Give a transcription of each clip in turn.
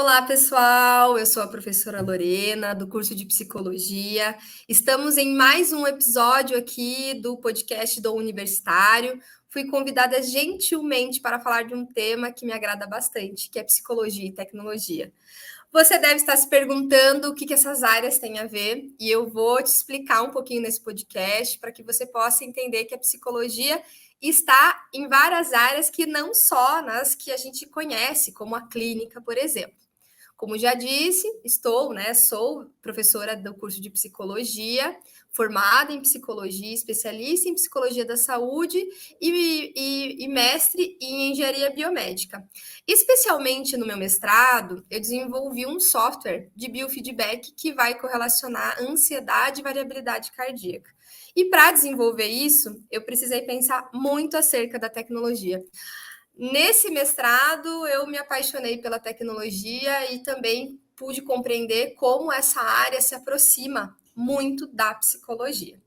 Olá, pessoal! Eu sou a professora Lorena, do curso de Psicologia. Estamos em mais um episódio aqui do podcast do Universitário. Fui convidada gentilmente para falar de um tema que me agrada bastante, que é psicologia e tecnologia. Você deve estar se perguntando o que essas áreas têm a ver, e eu vou te explicar um pouquinho nesse podcast para que você possa entender que a psicologia está em várias áreas que não só nas que a gente conhece, como a clínica, por exemplo. Como já disse, sou professora do curso de psicologia, formada em psicologia, especialista em psicologia da saúde e mestre em engenharia biomédica. Especialmente no meu mestrado, eu desenvolvi um software de biofeedback que vai correlacionar ansiedade e variabilidade cardíaca. E para desenvolver isso, eu precisei pensar muito acerca da tecnologia. Nesse mestrado, eu me apaixonei pela tecnologia e também pude compreender como essa área se aproxima muito da psicologia.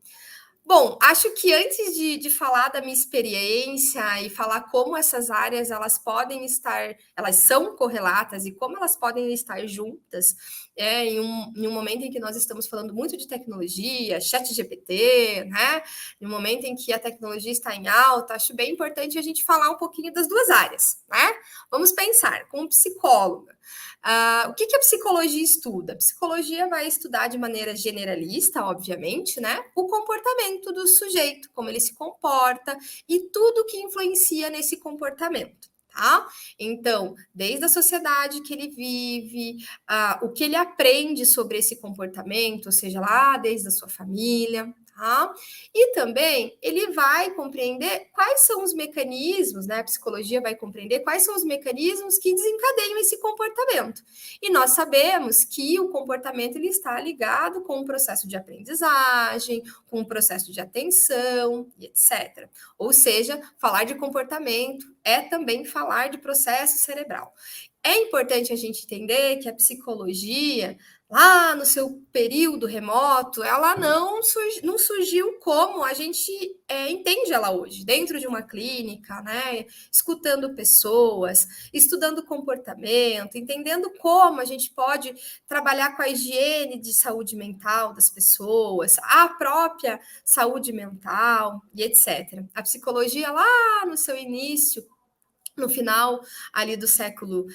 Bom, acho que antes de falar da minha experiência e falar como essas áreas elas são correlatas e como elas podem estar juntas, em um momento em que nós estamos falando muito de tecnologia, chat GPT, né? Em um momento em que a tecnologia está em alta, acho bem importante a gente falar um pouquinho das duas áreas, né? Vamos pensar, como psicóloga. O que a psicologia estuda? A psicologia vai estudar de maneira generalista, obviamente, né? O comportamento do sujeito, como ele se comporta e tudo que influencia nesse comportamento. Tá? Então, desde a sociedade que ele vive, o que ele aprende sobre esse comportamento, ou seja, lá desde a sua família, tá? E também ele vai compreender quais são os mecanismos, né? A psicologia vai compreender quais são os mecanismos que desencadeiam esse comportamento. E nós sabemos que o comportamento ele está ligado com o processo de aprendizagem, com o processo de atenção e etc. Ou seja, falar de comportamento é também falar de processo cerebral. É importante a gente entender que a psicologia, lá no seu período remoto, ela não surgiu como a gente entende ela hoje, dentro de uma clínica, né? Escutando pessoas, estudando comportamento, entendendo como a gente pode trabalhar com a higiene de saúde mental das pessoas, a própria saúde mental e etc. A psicologia, lá no seu início, no final ali do século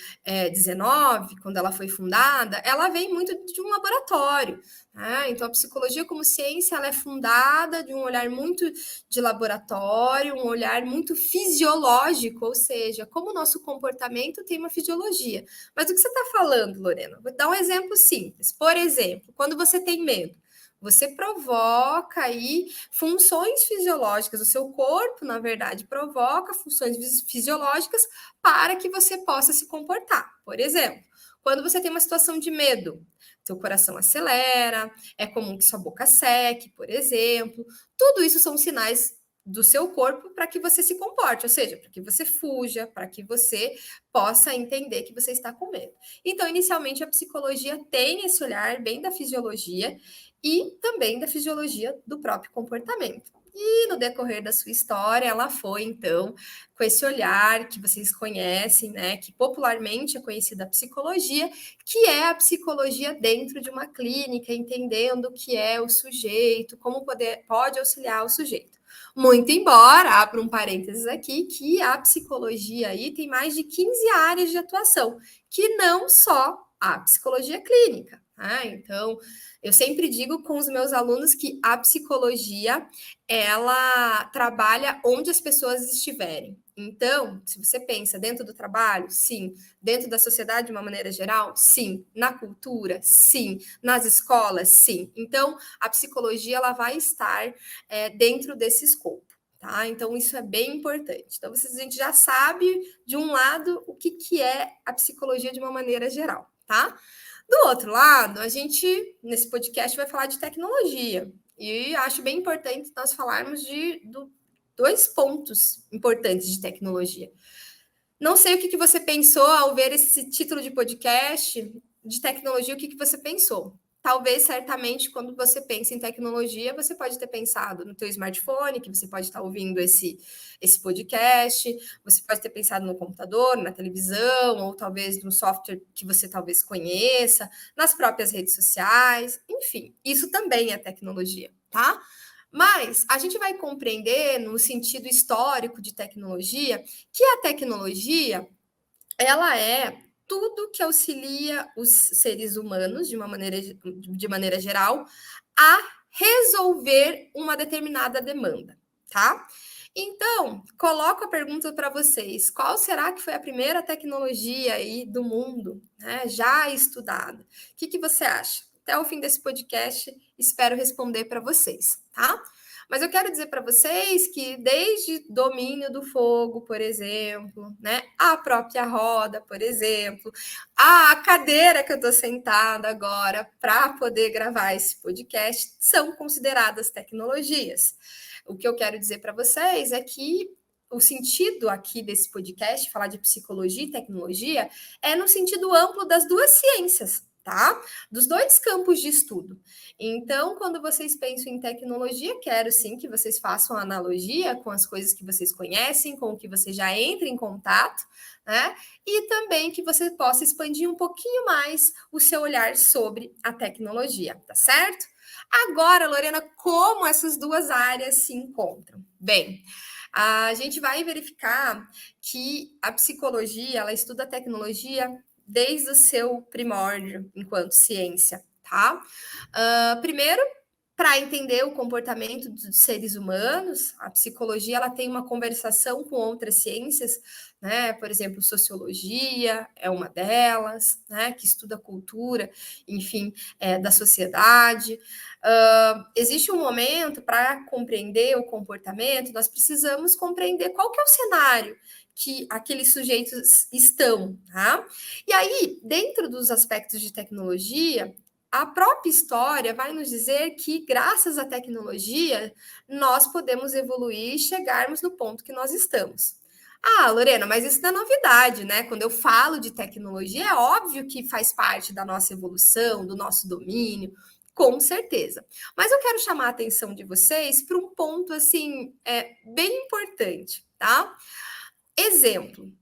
XIX, quando ela foi fundada, ela vem muito de um laboratório. Né? Então, a psicologia como ciência ela é fundada de um olhar muito de laboratório, um olhar muito fisiológico, ou seja, como o nosso comportamento tem uma fisiologia. Mas do que você está falando, Lorena? Vou dar um exemplo simples. Por exemplo, quando você tem medo, você provoca aí funções fisiológicas, o seu corpo, na verdade, provoca funções fisiológicas para que você possa se comportar. Por exemplo, quando você tem uma situação de medo, seu coração acelera, é comum que sua boca seque, por exemplo. Tudo isso são sinais do seu corpo para que você se comporte, ou seja, para que você fuja, para que você possa entender que você está com medo. Então, inicialmente, a psicologia tem esse olhar bem da fisiologia e também da fisiologia do próprio comportamento. E no decorrer da sua história, ela foi, então, com esse olhar que vocês conhecem, né, que popularmente é conhecida a psicologia, que é a psicologia dentro de uma clínica, entendendo o que é o sujeito, como pode auxiliar o sujeito. Muito embora, abro um parênteses aqui, que a psicologia aí tem mais de 15 áreas de atuação, que não só a psicologia clínica. Então, eu sempre digo com os meus alunos que a psicologia, ela trabalha onde as pessoas estiverem. Então, se você pensa dentro do trabalho, sim. Dentro da sociedade, de uma maneira geral, sim. Na cultura, sim. Nas escolas, sim. Então, a psicologia, ela vai estar dentro desse escopo. Tá? Então, isso é bem importante. Então, a gente já sabe, de um lado, o que é a psicologia de uma maneira geral, tá? Do outro lado, a gente, nesse podcast, vai falar de tecnologia. E acho bem importante nós falarmos de dois pontos importantes de tecnologia. Não sei o que você pensou ao ver esse título de podcast de tecnologia, o que você pensou? talvez, certamente, quando você pensa em tecnologia, você pode ter pensado no teu smartphone, que você pode estar ouvindo esse podcast, você pode ter pensado no computador, na televisão, ou talvez no software que você talvez conheça, nas próprias redes sociais, enfim, isso também é tecnologia, tá? Mas a gente vai compreender, no sentido histórico de tecnologia, que a tecnologia ela é tudo que auxilia os seres humanos, de maneira geral, a resolver uma determinada demanda, tá? Então, coloco a pergunta para vocês: qual será que foi a primeira tecnologia aí do mundo, né, já estudada? O que você acha? Até o fim desse podcast, espero responder para vocês, tá? Mas eu quero dizer para vocês que desde domínio do fogo, por exemplo, né, a própria roda, por exemplo, a cadeira que eu estou sentada agora para poder gravar esse podcast, são consideradas tecnologias. O que eu quero dizer para vocês é que o sentido aqui desse podcast, falar de psicologia e tecnologia, é no sentido amplo das duas ciências, tá? Dos dois campos de estudo. Então, quando vocês pensam em tecnologia, quero sim que vocês façam analogia com as coisas que vocês conhecem, com o que você já entra em contato, né? E também que você possa expandir um pouquinho mais o seu olhar sobre a tecnologia, tá certo? Agora, Lorena, como essas duas áreas se encontram? Bem, a gente vai verificar que a psicologia, ela estuda a tecnologia desde o seu primórdio enquanto ciência, tá? Primeiro, para entender o comportamento dos seres humanos, a psicologia ela tem uma conversação com outras ciências, né? Por exemplo, sociologia é uma delas, né? Que estuda a cultura, enfim, da sociedade. Existe um momento para compreender o comportamento, nós precisamos compreender qual que é o cenário que aqueles sujeitos estão, tá? E aí, dentro dos aspectos de tecnologia, a própria história vai nos dizer que, graças à tecnologia, nós podemos evoluir e chegarmos no ponto que nós estamos. Ah, Lorena, mas isso não é novidade, né? Quando eu falo de tecnologia, é óbvio que faz parte da nossa evolução, do nosso domínio, com certeza. Mas eu quero chamar a atenção de vocês para um ponto, assim, bem importante, tá? Exemplo,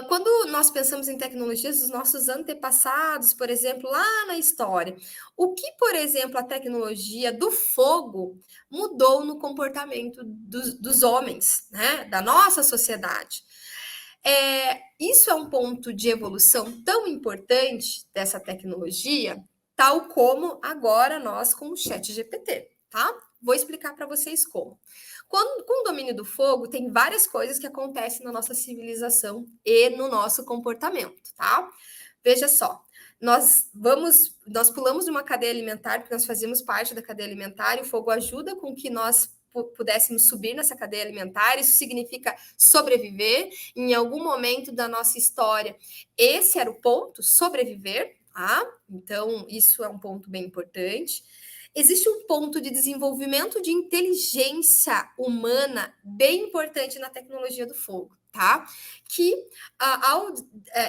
quando nós pensamos em tecnologias dos nossos antepassados, por exemplo, lá na história, o que, por exemplo, a tecnologia do fogo mudou no comportamento dos homens, né, da nossa sociedade? Isso é um ponto de evolução tão importante dessa tecnologia, tal como agora nós com o Chat GPT, tá? Vou explicar para vocês como. Com o domínio do fogo, tem várias coisas que acontecem na nossa civilização e no nosso comportamento, tá? Veja só, nós pulamos de uma cadeia alimentar, porque nós fazíamos parte da cadeia alimentar, e o fogo ajuda com que nós pudéssemos subir nessa cadeia alimentar. Isso significa sobreviver. Em algum momento da nossa história, esse era o ponto, sobreviver, tá? Então, isso é um ponto bem importante. Existe um ponto de desenvolvimento de inteligência humana bem importante na tecnologia do fogo, tá? Que ao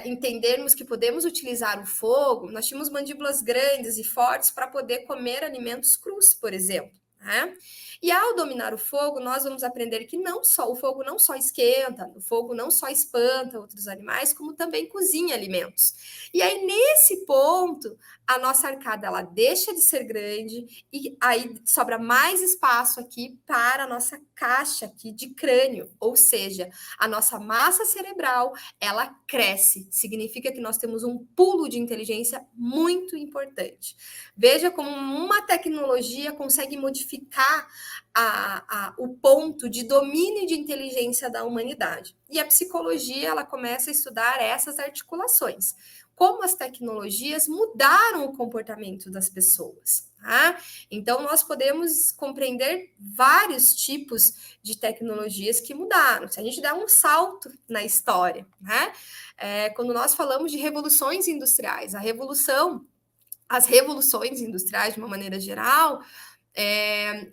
entendermos que podemos utilizar o fogo, nós tínhamos mandíbulas grandes e fortes para poder comer alimentos crus, por exemplo, né? E ao dominar o fogo, nós vamos aprender que o fogo não só esquenta, o fogo não só espanta outros animais, como também cozinha alimentos. E aí, nesse ponto, a nossa arcada ela deixa de ser grande e aí sobra mais espaço aqui para a nossa caixa aqui de crânio, ou seja, a nossa massa cerebral ela cresce, significa que nós temos um pulo de inteligência muito importante. Veja como uma tecnologia consegue modificar o ponto de domínio de inteligência da humanidade. E a psicologia ela começa a estudar essas articulações, como as tecnologias mudaram o comportamento das pessoas. Tá? Então, nós podemos compreender vários tipos de tecnologias que mudaram. Se a gente der um salto na história, né? Quando nós falamos de revoluções industriais, as revoluções industriais, de uma maneira geral,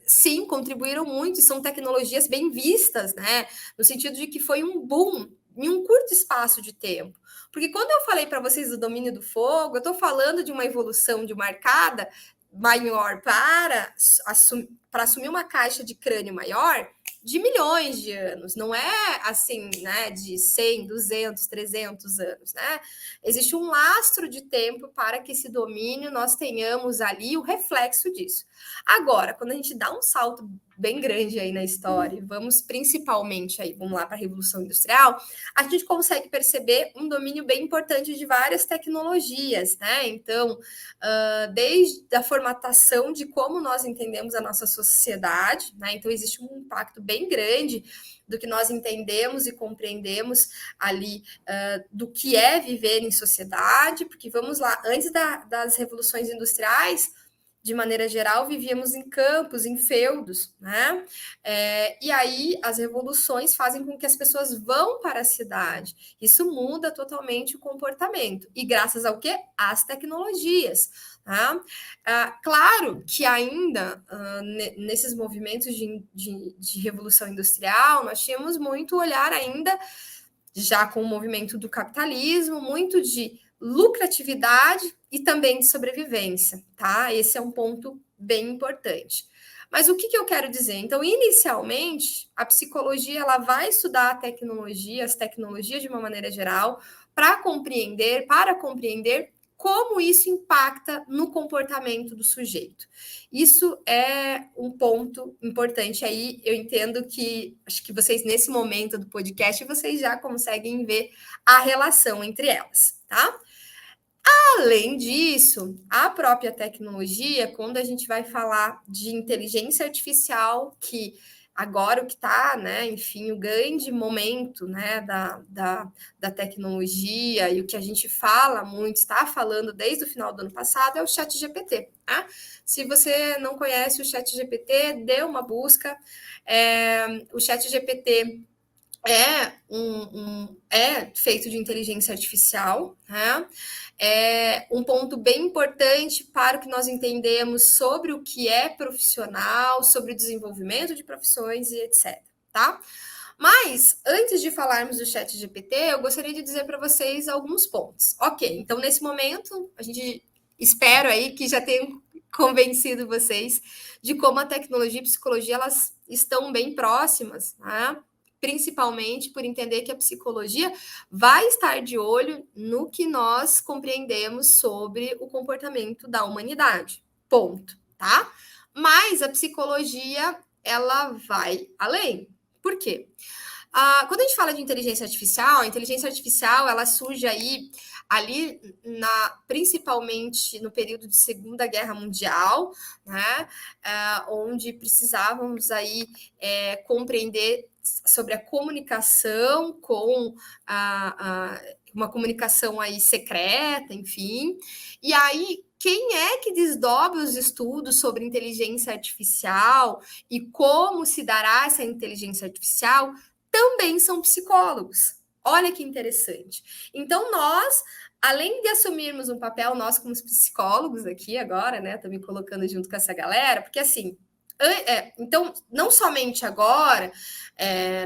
sim, contribuíram muito, são tecnologias bem vistas, né? No sentido de que foi um boom em um curto espaço de tempo. Porque quando eu falei para vocês do domínio do fogo, eu estou falando de uma evolução de uma arcada maior para assumir uma caixa de crânio maior de milhões de anos, não é assim, né, de 100, 200, 300 anos, né? Existe um lastro de tempo para que esse domínio nós tenhamos ali o reflexo disso. Agora, quando a gente dá um salto bem grande aí na história, vamos principalmente aí, vamos lá para a Revolução Industrial, a gente consegue perceber um domínio bem importante de várias tecnologias, né? Então, desde a formatação de como nós entendemos a nossa sociedade, né? Então, existe um impacto bem grande do que nós entendemos e compreendemos ali do que é viver em sociedade, porque vamos lá, antes das revoluções industriais, de maneira geral, vivíamos em campos, em feudos, né? E aí as revoluções fazem com que as pessoas vão para a cidade. Isso muda totalmente o comportamento. E graças ao quê? Às tecnologias. Tá? Claro que ainda nesses movimentos de revolução industrial, nós tínhamos muito olhar ainda, já com o movimento do capitalismo, muito de lucratividade e também de sobrevivência, tá? Esse é um ponto bem importante. Mas o que eu quero dizer? Então, inicialmente, a psicologia ela vai estudar a tecnologia, as tecnologias de uma maneira geral, para compreender como isso impacta no comportamento do sujeito. Isso é um ponto importante aí. Eu entendo que, acho que vocês, nesse momento do podcast, vocês já conseguem ver a relação entre elas, tá? Além disso, a própria tecnologia, quando a gente vai falar de inteligência artificial, que agora o que está, né, enfim, o grande momento, né, da tecnologia e o que a gente fala muito, está falando desde o final do ano passado, é o ChatGPT. Tá? Se você não conhece o ChatGPT, dê uma busca. O ChatGPT é feito de inteligência artificial, né? É um ponto bem importante para o que nós entendemos sobre o que é profissional, sobre o desenvolvimento de profissões e etc, tá? Mas, antes de falarmos do ChatGPT, eu gostaria de dizer para vocês alguns pontos. Ok, então nesse momento, a gente espera aí que já tenham convencido vocês de como a tecnologia e a psicologia, elas estão bem próximas, né? Principalmente por entender que a psicologia vai estar de olho no que nós compreendemos sobre o comportamento da humanidade. Ponto, tá? Mas a psicologia, ela vai além. Por quê? Quando a gente fala de inteligência artificial, a inteligência artificial ela surge aí ali principalmente no período de Segunda Guerra Mundial, né, onde precisávamos aí compreender sobre a comunicação com uma comunicação aí secreta, enfim. E aí, quem é que desdobra os estudos sobre inteligência artificial e como se dará essa inteligência artificial? Também são psicólogos. Olha que interessante. Então, nós, além de assumirmos um papel, nós como psicólogos aqui agora, né, tô me colocando junto com essa galera, porque assim, então, não somente agora,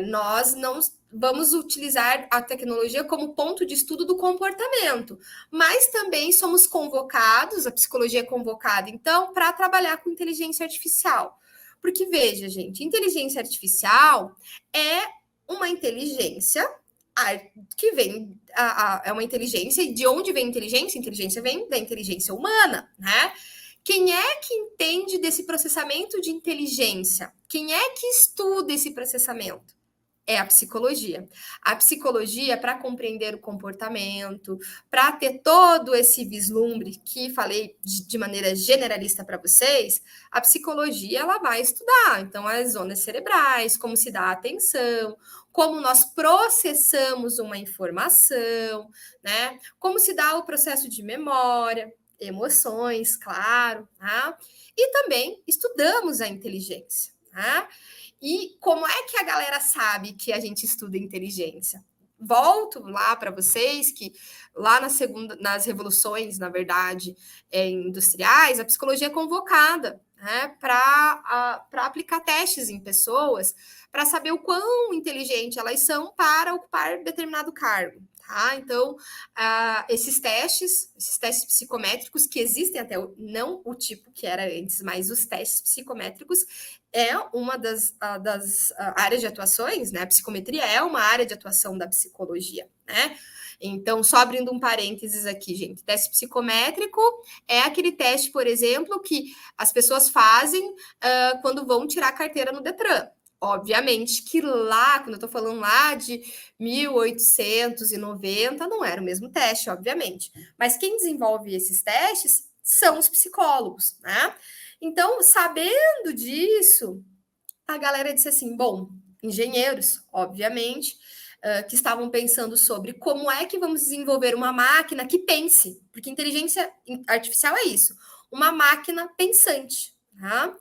nós não vamos utilizar a tecnologia como ponto de estudo do comportamento, mas também somos convocados, a psicologia é convocada, então, para trabalhar com inteligência artificial. Porque, veja, gente, inteligência artificial é uma inteligência que vem, é uma inteligência, e de onde vem inteligência? Inteligência vem da inteligência humana, né? Quem é que entende desse processamento de inteligência? Quem é que estuda esse processamento? É a psicologia. A psicologia, para compreender o comportamento, para ter todo esse vislumbre que falei de maneira generalista para vocês, a psicologia ela vai estudar. Então, as zonas cerebrais, como se dá a atenção, como nós processamos uma informação, né? Como se dá o processo de memória, emoções, claro, tá? E também estudamos a inteligência, tá? E como é que a galera sabe que a gente estuda inteligência? volto lá para vocês que lá nas revoluções, na verdade, industriais, a psicologia é convocada, né, para aplicar testes em pessoas para saber o quão inteligente elas são para ocupar determinado cargo. Tá? Então, esses testes psicométricos que existem até não o tipo que era antes, mas os testes psicométricos é uma das áreas de atuações, né? A psicometria é uma área de atuação da psicologia, né? Então, só abrindo um parênteses aqui, gente. Teste psicométrico é aquele teste, por exemplo, que as pessoas fazem quando vão tirar a carteira no Detran. Obviamente que lá, quando eu estou falando lá de 1890, não era o mesmo teste, obviamente. Mas quem desenvolve esses testes são os psicólogos, né? Então, sabendo disso, a galera disse assim: bom, engenheiros, obviamente, que estavam pensando sobre como é que vamos desenvolver uma máquina que pense, porque inteligência artificial é isso, uma máquina pensante, tá?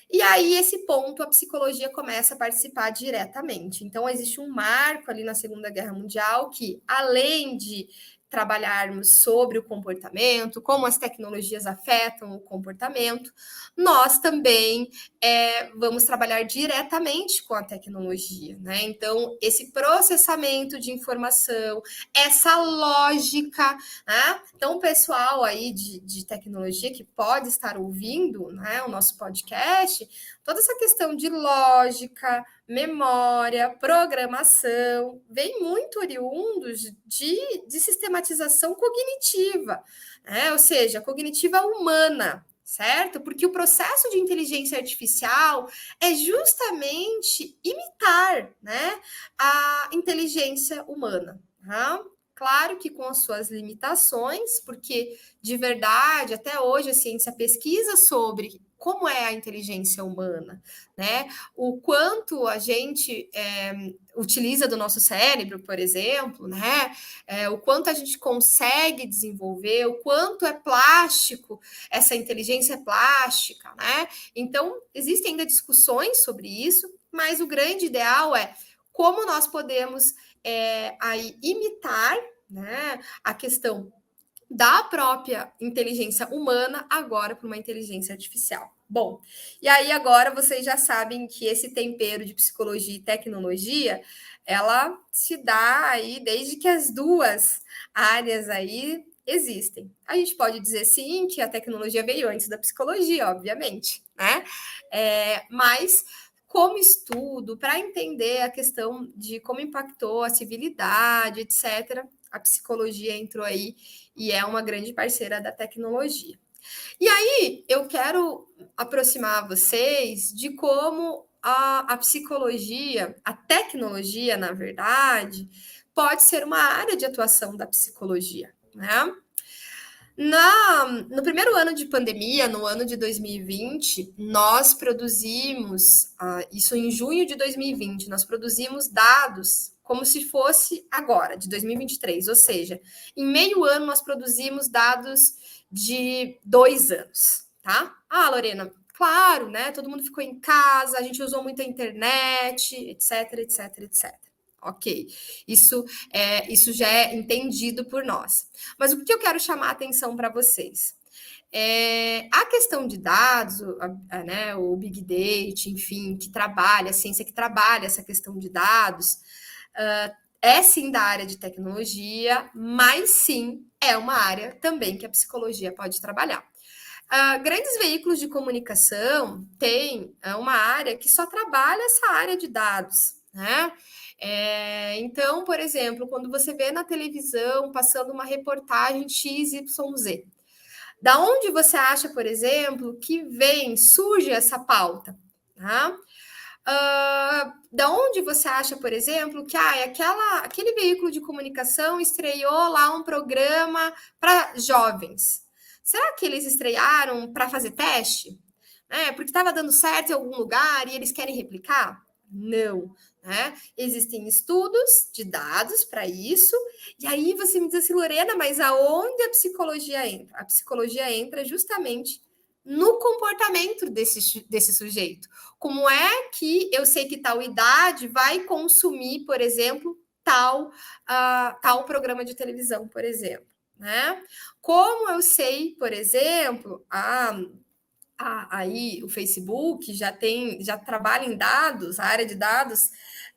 E aí, esse ponto, a psicologia começa a participar diretamente. Então, existe um marco ali na Segunda Guerra Mundial que, além de trabalharmos sobre o comportamento, como as tecnologias afetam o comportamento, nós também vamos trabalhar diretamente com a tecnologia, né? Então, esse processamento de informação, essa lógica, né? Então, o pessoal aí de tecnologia que pode estar ouvindo, né, o nosso podcast, toda essa questão de lógica, memória, programação, vem muito oriundos de sistematização cognitiva, né? Ou seja, cognitiva humana, certo? Porque o processo de inteligência artificial é justamente imitar, né, a inteligência humana, tá? Claro que com as suas limitações, porque de verdade, até hoje a ciência pesquisa sobre como é a inteligência humana, né? O quanto a gente utiliza do nosso cérebro, por exemplo, né? O quanto a gente consegue desenvolver, o quanto é plástico, essa inteligência é plástica, né? Então, existem ainda discussões sobre isso, mas o grande ideal é como nós podemos aí imitar, né, a questão da própria inteligência humana agora para uma inteligência artificial. Bom, e aí agora vocês já sabem que esse tempero de psicologia e tecnologia, ela se dá aí desde que as duas áreas aí existem. A gente pode dizer sim que a tecnologia veio antes da psicologia, obviamente, né? Mas como estudo, para entender a questão de como impactou a civilidade, etc., a psicologia entrou aí e é uma grande parceira da tecnologia. E aí eu quero aproximar vocês de como a psicologia, a tecnologia, na verdade, pode ser uma área de atuação da psicologia, né? No primeiro ano de pandemia, no ano de 2020, nós produzimos, isso em junho de 2020, nós produzimos dados como se fosse agora, de 2023, ou seja, em meio ano nós produzimos dados de 2 anos, tá? Ah, Lorena, claro, né? Todo mundo ficou em casa, a gente usou muita internet, etc, etc, etc. Ok, isso já é entendido por nós. Mas o que eu quero chamar a atenção para vocês? A questão de dados, né, o Big Data, enfim, que trabalha, a ciência que trabalha essa questão de dados, é sim da área de tecnologia, mas sim é uma área também que a psicologia pode trabalhar. Grandes veículos de comunicação têm uma área que só trabalha essa área de dados, né? Então, por exemplo, quando você vê na televisão passando uma reportagem XYZ, da onde você acha, por exemplo, que surge essa pauta? Tá? Da onde você acha, por exemplo, que aquele veículo de comunicação estreou lá um programa para jovens? Será que eles estrearam para fazer teste? Porque estava dando certo em algum lugar e eles querem replicar? Não. Né? Existem estudos de dados para isso, e aí você me diz assim, Lorena, mas aonde a psicologia entra? A psicologia entra justamente no comportamento desse sujeito. Como é que eu sei que tal idade vai consumir, por exemplo, tal programa de televisão, por exemplo, né? Como eu sei, por exemplo, aí o Facebook já trabalha em dados, a área de dados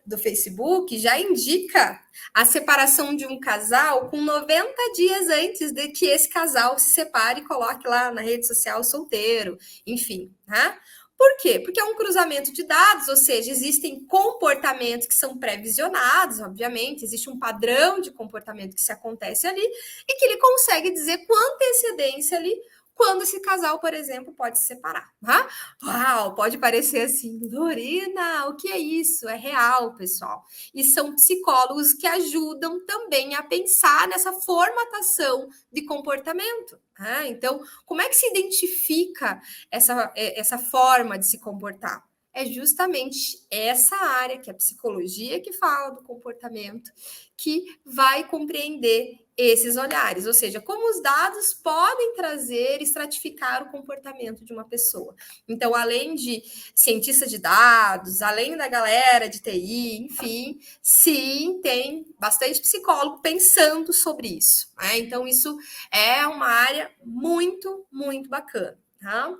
do Facebook já indica a separação de um casal com 90 dias antes de que esse casal se separe e coloque lá na rede social solteiro, enfim, né? Por quê? Porque é um cruzamento de dados, ou seja, existem comportamentos que são pré-visionados, obviamente, existe um padrão de comportamento que se acontece ali e que ele consegue dizer com antecedência ali quando esse casal, por exemplo, pode se separar. Tá? Uau, pode parecer assim, Lorena, o que é isso? É real, pessoal. E são psicólogos que ajudam também a pensar nessa formatação de comportamento. Tá? Então, como é que se identifica essa forma de se comportar? É justamente essa área, que é a psicologia, que fala do comportamento, que vai compreender esses olhares, ou seja, como os dados podem trazer e estratificar o comportamento de uma pessoa. Então, além de cientista de dados, além da galera de TI, enfim, sim, tem bastante psicólogo pensando sobre isso. Né? Então, isso é uma área muito, muito bacana. Tá?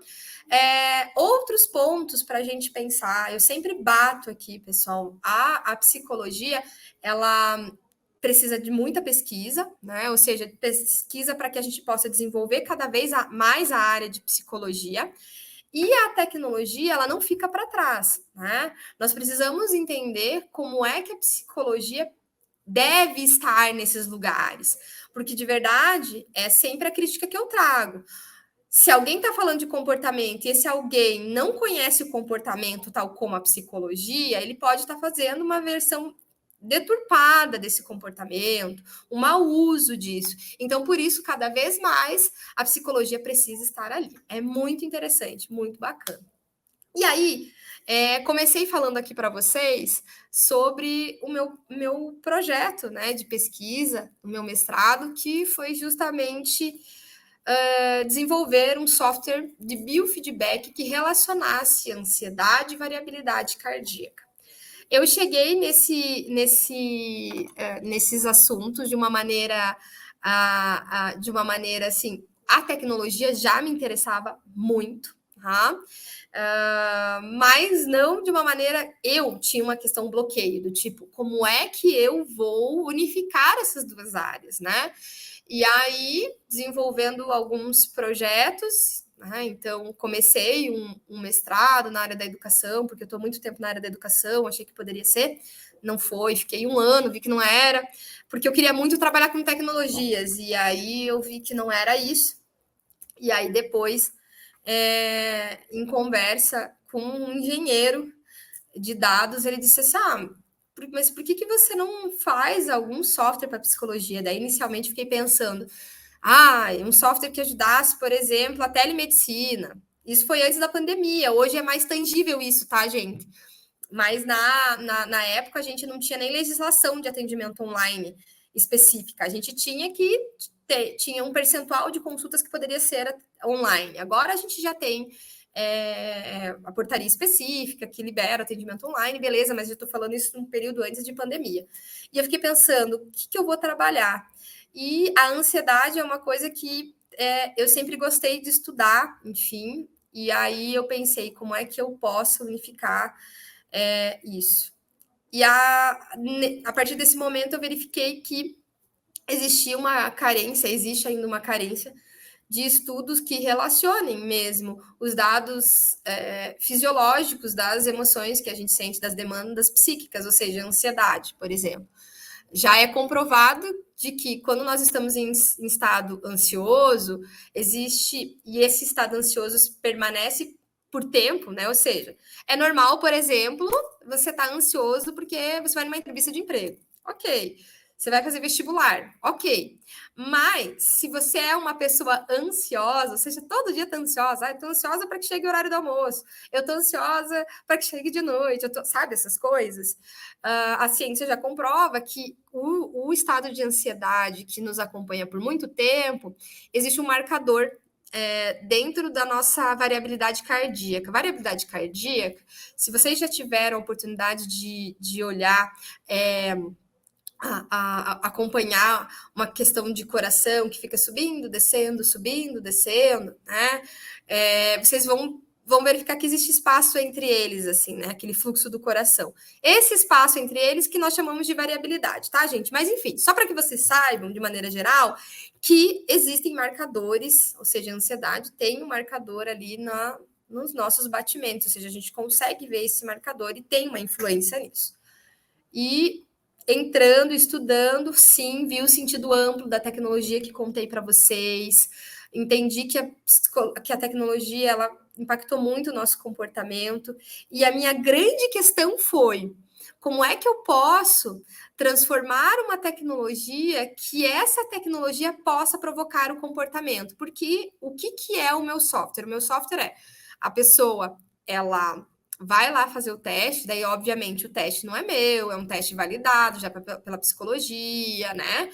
Outros pontos para a gente pensar, eu sempre bato aqui, pessoal, a psicologia, ela precisa de muita pesquisa, né? Ou seja, pesquisa para que a gente possa desenvolver cada vez mais a área de psicologia. E a tecnologia, ela não fica para trás, né? Nós precisamos entender como é que a psicologia deve estar nesses lugares, porque de verdade é sempre a crítica que eu trago. Se alguém está falando de comportamento e esse alguém não conhece o comportamento tal como a psicologia, ele pode estar fazendo uma versão deturpada desse comportamento, um mau uso disso. Então, por isso, cada vez mais, a psicologia precisa estar ali. É muito interessante, muito bacana. E aí, comecei falando aqui para vocês sobre o meu projeto, né, de pesquisa, o meu mestrado, que foi justamente desenvolver um software de biofeedback que relacionasse ansiedade e variabilidade cardíaca. Eu cheguei nesses assuntos de uma maneira assim, a tecnologia já me interessava muito, tá? Mas não de uma maneira, eu tinha uma questão bloqueio, do tipo, como é que eu vou unificar essas duas áreas, né? E aí, desenvolvendo alguns projetos, né? Então, comecei um mestrado na área da educação, porque eu estou muito tempo na área da educação, achei que poderia ser, não foi, fiquei um ano, vi que não era, porque eu queria muito trabalhar com tecnologias, e aí eu vi que não era isso, e aí depois, em conversa com um engenheiro de dados, ele disse assim, mas por que você não faz algum software para psicologia? Daí, inicialmente, fiquei pensando, um software que ajudasse, por exemplo, a telemedicina. Isso foi antes da pandemia, hoje é mais tangível isso, tá, gente? Mas na época a gente não tinha nem legislação de atendimento online específica. A gente tinha um percentual de consultas que poderia ser online. Agora a gente já tem a portaria específica que libera atendimento online, beleza, mas eu estou falando isso num período antes de pandemia. E eu fiquei pensando, o que eu vou trabalhar? E a ansiedade é uma coisa que eu sempre gostei de estudar, enfim, e aí eu pensei, como é que eu posso unificar isso? E a partir desse momento eu verifiquei que existia uma carência, existe ainda uma carência de estudos que relacionem mesmo os dados fisiológicos das emoções que a gente sente, das demandas psíquicas, ou seja, ansiedade, por exemplo. Já é comprovado de que quando nós estamos em estado ansioso, existe, e esse estado ansioso permanece por tempo, né? Ou seja, é normal, por exemplo, você estar ansioso porque você vai numa entrevista de emprego. Ok. Você vai fazer vestibular. Ok. Mas, se você é uma pessoa ansiosa, ou seja, todo dia está ansiosa, eu estou ansiosa para que chegue o horário do almoço, eu estou ansiosa para que chegue de noite, sabe essas coisas? A ciência já comprova que o estado de ansiedade que nos acompanha por muito tempo, existe um marcador dentro da nossa variabilidade cardíaca. Variabilidade cardíaca, se vocês já tiveram a oportunidade de olhar acompanhar uma questão de coração que fica subindo, descendo, né? Vocês vão verificar que existe espaço entre eles, assim, né? Aquele fluxo do coração. Esse espaço entre eles que nós chamamos de variabilidade, tá, gente? Mas, enfim, só para que vocês saibam, de maneira geral, que existem marcadores, ou seja, a ansiedade tem um marcador ali nos nossos batimentos, ou seja, a gente consegue ver esse marcador e tem uma influência nisso. E entrando, estudando, sim, vi o sentido amplo da tecnologia que contei para vocês, entendi que a tecnologia ela impactou muito o nosso comportamento, e a minha grande questão foi como é que eu posso transformar uma tecnologia que essa tecnologia possa provocar o comportamento? Porque o que é o meu software? O meu software é a pessoa, ela vai lá fazer o teste, daí, obviamente, o teste não é meu, é um teste validado já pela psicologia, né?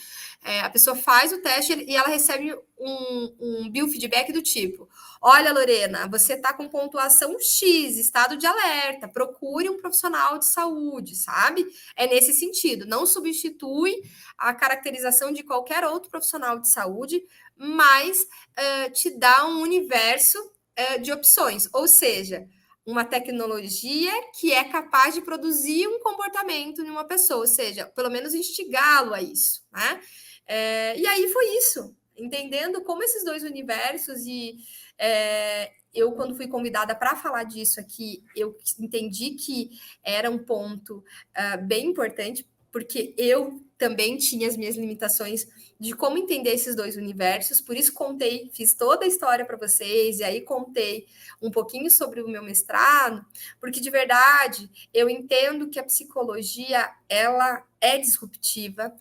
A pessoa faz o teste e ela recebe um biofeedback do tipo: olha, Lorena, você está com pontuação X, estado de alerta, procure um profissional de saúde, sabe? É nesse sentido, não substitui a caracterização de qualquer outro profissional de saúde, mas te dá um universo de opções, ou seja, uma tecnologia que é capaz de produzir um comportamento em uma pessoa, ou seja, pelo menos instigá-lo a isso, né? E aí foi isso, entendendo como esses dois universos eu, quando fui convidada para falar disso aqui, eu entendi que era um ponto bem importante, porque eu também tinha as minhas limitações de como entender esses dois universos, por isso fiz toda a história para vocês, e aí contei um pouquinho sobre o meu mestrado, porque de verdade eu entendo que a psicologia ela é disruptiva,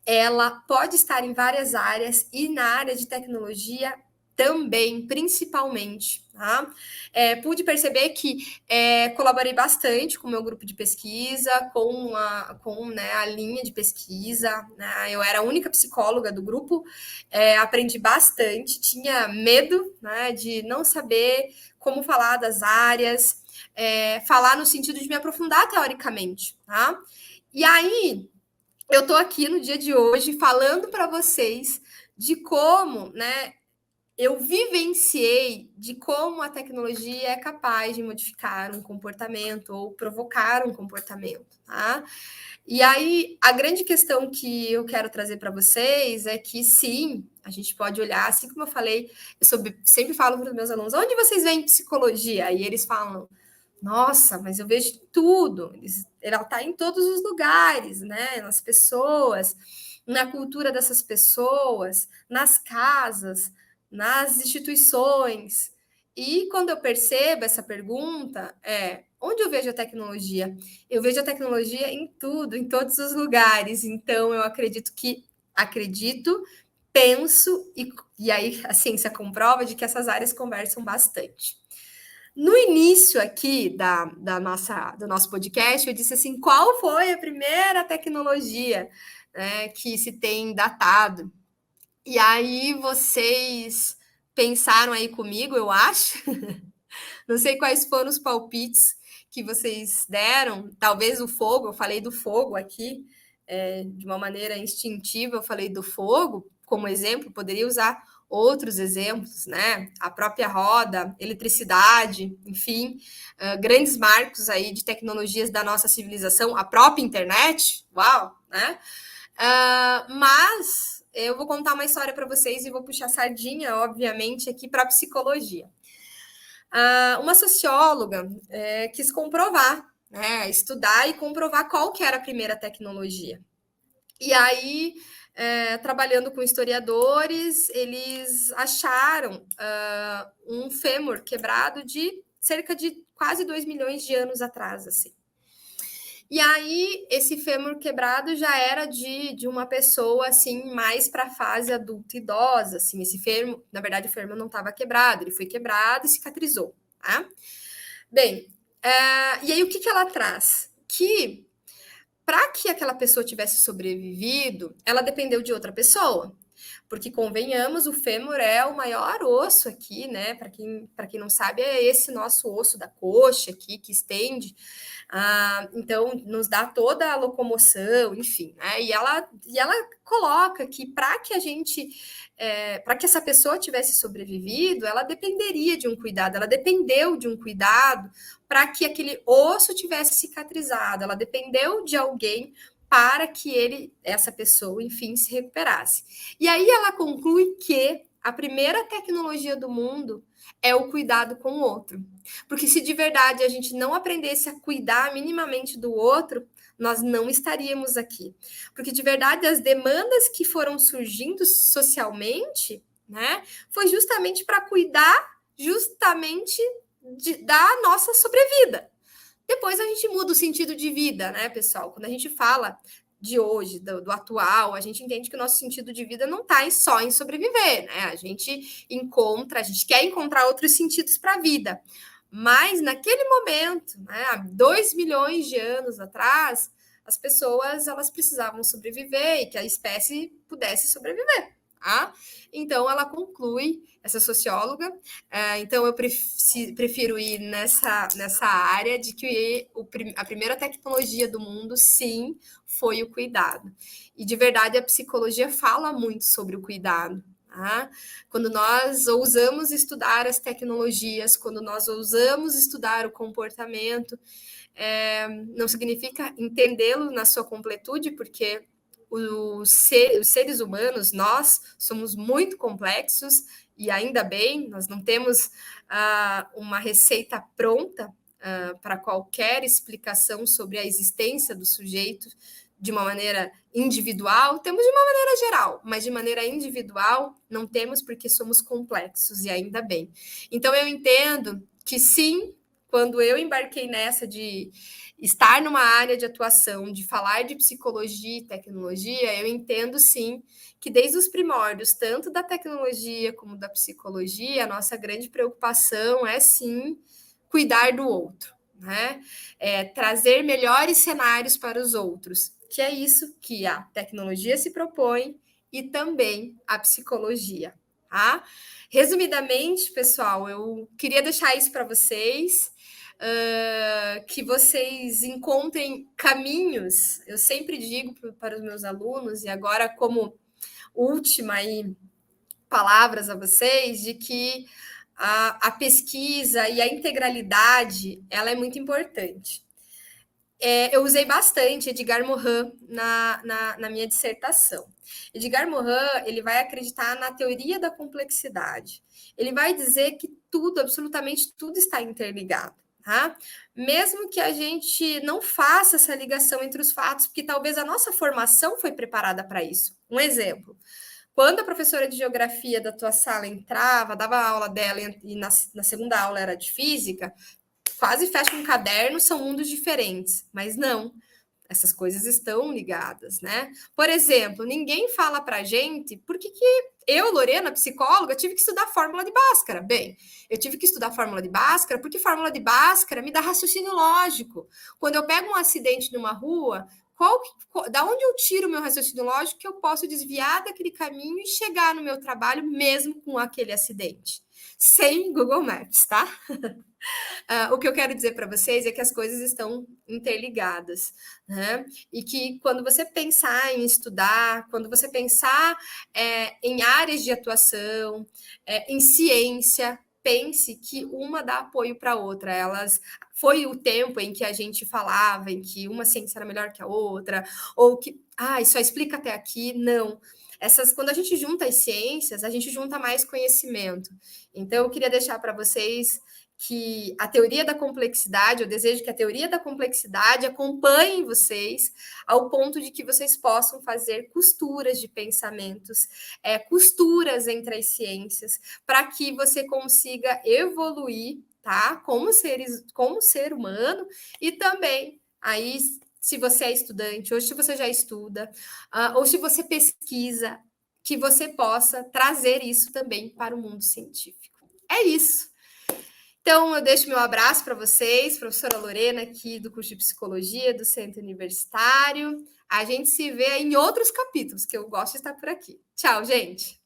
ela pode estar em várias áreas e na área de tecnologia também, principalmente. Tá? Pude perceber que colaborei bastante com o meu grupo de pesquisa, com a linha de pesquisa. Né? Eu era a única psicóloga do grupo, aprendi bastante, tinha medo, né, de não saber como falar das áreas, falar no sentido de me aprofundar teoricamente. Tá? E aí, eu estou aqui no dia de hoje falando para vocês de como, né, eu vivenciei de como a tecnologia é capaz de modificar um comportamento ou provocar um comportamento, tá? E aí, a grande questão que eu quero trazer para vocês é que, sim, a gente pode olhar, assim como eu falei, sempre falo para os meus alunos, onde vocês veem psicologia? E eles falam, nossa, mas eu vejo tudo, ela está em todos os lugares, né? Nas pessoas, na cultura dessas pessoas, nas casas, nas instituições. E quando eu percebo essa pergunta, onde eu vejo a tecnologia? Eu vejo a tecnologia em tudo, em todos os lugares. Então, eu acredito, penso, e aí a ciência comprova de que essas áreas conversam bastante. No início aqui do nosso podcast, eu disse assim: qual foi a primeira tecnologia, né, que se tem datado? E aí vocês pensaram aí comigo, eu acho. Não sei quais foram os palpites que vocês deram. Talvez o fogo, eu falei do fogo aqui, de uma maneira instintiva, eu falei do fogo como exemplo, poderia usar outros exemplos, né? A própria roda, eletricidade, enfim, grandes marcos aí de tecnologias da nossa civilização, a própria internet, uau, né? Mas eu vou contar uma história para vocês e vou puxar sardinha, obviamente, aqui para a psicologia. Uma socióloga quis comprovar, né, estudar e comprovar qual que era a primeira tecnologia. E aí, trabalhando com historiadores, eles acharam um fêmur quebrado de cerca de quase 2 milhões de anos atrás, assim. E aí, esse fêmur quebrado já era de uma pessoa, assim, mais para a fase adulta idosa, assim. Esse fêmur, na verdade, o fêmur não estava quebrado, ele foi quebrado e cicatrizou, tá? Bem, e aí o que ela traz? Que para que aquela pessoa tivesse sobrevivido, ela dependeu de outra pessoa. Porque, convenhamos, o fêmur é o maior osso aqui, né? Para quem não sabe, é esse nosso osso da coxa aqui, que estende. Então, nos dá toda a locomoção, enfim, né? E ela coloca que para que a gente, para que essa pessoa tivesse sobrevivido, ela dependeria de um cuidado, ela dependeu de um cuidado para que aquele osso tivesse cicatrizado, ela dependeu de alguém para que essa pessoa, enfim, se recuperasse. E aí ela conclui que a primeira tecnologia do mundo é o cuidado com o outro. Porque se de verdade a gente não aprendesse a cuidar minimamente do outro, nós não estaríamos aqui. Porque de verdade as demandas que foram surgindo socialmente, né, foi justamente para cuidar justamente da nossa sobrevida. Depois a gente muda o sentido de vida, né, pessoal? Quando a gente fala de hoje, do atual, a gente entende que o nosso sentido de vida não está só em sobreviver, né? A gente quer encontrar outros sentidos para a vida. Mas naquele momento, né, há 2 milhões de anos atrás, as pessoas elas precisavam sobreviver e que a espécie pudesse sobreviver. Tá? Então ela conclui, essa socióloga, então eu prefiro ir nessa área de que a primeira tecnologia do mundo, sim, foi o cuidado. E de verdade a psicologia fala muito sobre o cuidado. Tá? Quando nós ousamos estudar as tecnologias, quando nós ousamos estudar o comportamento, não significa entendê-lo na sua completude, porque os seres humanos, nós somos muito complexos e ainda bem, nós não temos uma receita pronta para qualquer explicação sobre a existência do sujeito de uma maneira individual, temos de uma maneira geral, mas de maneira individual não temos porque somos complexos e ainda bem. Então eu entendo que sim, quando eu embarquei nessa de estar numa área de atuação, de falar de psicologia e tecnologia, eu entendo sim que desde os primórdios, tanto da tecnologia como da psicologia, a nossa grande preocupação é sim cuidar do outro, né? Trazer melhores cenários para os outros, que é isso que a tecnologia se propõe e também a psicologia, tá? Resumidamente, pessoal, eu queria deixar isso para vocês. Que vocês encontrem caminhos. Eu sempre digo para os meus alunos, e agora como última aí, palavras a vocês, de que a pesquisa e a integralidade ela é muito importante. Eu usei bastante Edgar Morin na minha dissertação. Edgar Morin ele vai acreditar na teoria da complexidade. Ele vai dizer que tudo, absolutamente tudo está interligado. Tá? Mesmo que a gente não faça essa ligação entre os fatos, porque talvez a nossa formação foi preparada para isso. Um exemplo, quando a professora de geografia da tua sala entrava, dava a aula dela e na segunda aula era de física, quase fecha um caderno, são mundos diferentes, mas não. Essas coisas estão ligadas, né? Por exemplo, ninguém fala pra gente por que eu, Lorena, psicóloga, tive que estudar fórmula de Bhaskara. Bem, eu tive que estudar fórmula de Bhaskara porque fórmula de Bhaskara me dá raciocínio lógico. Quando eu pego um acidente numa rua, da onde eu tiro o meu raciocínio lógico que eu posso desviar daquele caminho e chegar no meu trabalho mesmo com aquele acidente? Sem Google Maps, tá? O que eu quero dizer para vocês é que as coisas estão interligadas, né? E que quando você pensar em estudar, quando você pensar em áreas de atuação, em ciência, pense que uma dá apoio para a outra. Foi o tempo em que a gente falava em que uma ciência era melhor que a outra, ou que só explica até aqui. Não. Quando a gente junta as ciências, a gente junta mais conhecimento. Então, eu queria deixar para vocês que a teoria da complexidade, eu desejo que a teoria da complexidade acompanhe vocês ao ponto de que vocês possam fazer costuras de pensamentos, costuras entre as ciências, para que você consiga evoluir, tá? Como ser humano, e também aí, se você é estudante, ou se você já estuda, ou se você pesquisa, que você possa trazer isso também para o mundo científico. É isso. Então, eu deixo meu abraço para vocês, professora Lorena, aqui do curso de Psicologia do Centro Universitário. A gente se vê em outros capítulos, que eu gosto de estar por aqui. Tchau, gente!